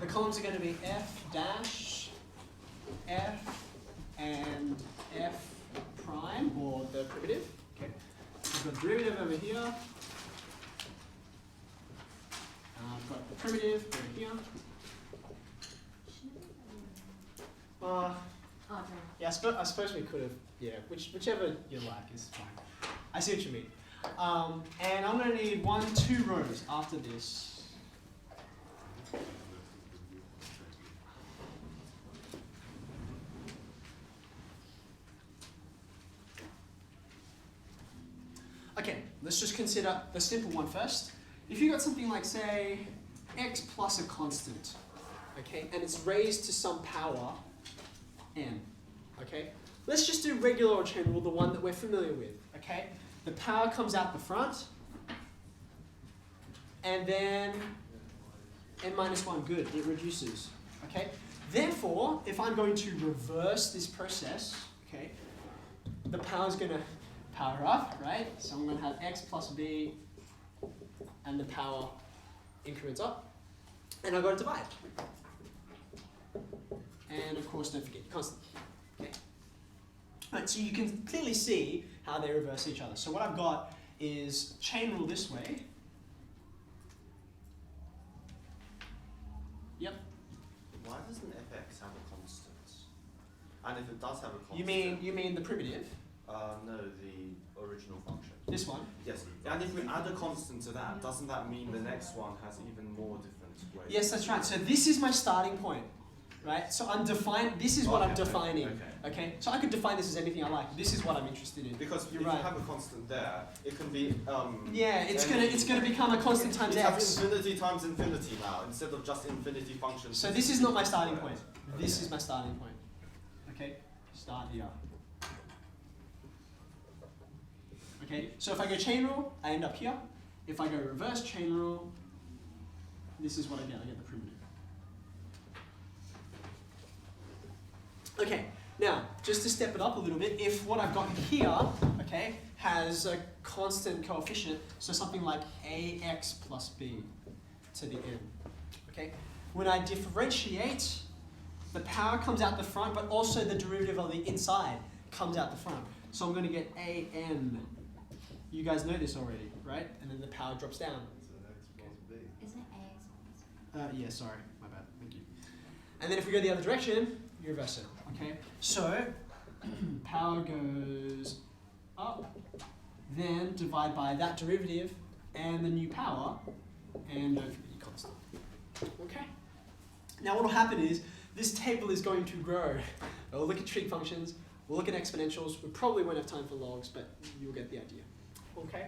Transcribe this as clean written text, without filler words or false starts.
columns are going to be f dash, f, and f prime, or the primitive. Okay. We've got the derivative over here. I've got the primitive over here. Yeah, I suppose we could have, yeah, whichever you like is fine. I see what you mean. And I'm going to need 2 rows after this. Okay, let's just consider the simple one first. If you got something like, say, x plus a constant, okay, and it's raised to some power n, okay? Let's just do regular or chain rule, the one that we're familiar with, okay? The power comes out the front, and then n minus 1, good, it reduces, okay? Therefore, if I'm going to reverse this process, okay, the power is going to power up, right? So I'm going to have x plus b, and the power increments up, and I've got to divide. And of course, don't forget constant. Okay. Right, so you can clearly see how they reverse each other. So what I've got is chain rule this way. Yep. Why doesn't fx have a constant? And if it does have a constant... You mean the primitive? No, the original function. This one? Yes. And if we add a constant to that, doesn't that mean the next one has even more different ways? Yes, that's right. So this is my starting point, right? So this is what I'm defining. Okay. So I could define this as anything I like. This is what I'm interested in. Because if you have a constant there, it can be yeah, it's gonna become a constant times x. Infinity times infinity now, instead of just infinity functions. So this is not my starting point. This is my starting point. Okay? Start here. Okay, so if I go chain rule, I end up here. If I go reverse chain rule, this is what I get the primitive. Okay, now, just to step it up a little bit, if what I've got here, okay, has a constant coefficient, so something like ax plus b to the n, okay? When I differentiate, the power comes out the front, but also the derivative of the inside comes out the front. So I'm going to get an. You guys know this already, right? And then the power drops down. Isn't it ax? Yeah, sorry, my bad. Thank you. And then if we go the other direction, you reverse it. Okay. So power goes up, then divide by that derivative and the new power, and don't forget your constant. Okay. Now what will happen is this table is going to grow. We'll look at trig functions. We'll look at exponentials. We probably won't have time for logs, but you'll get the idea. Okay.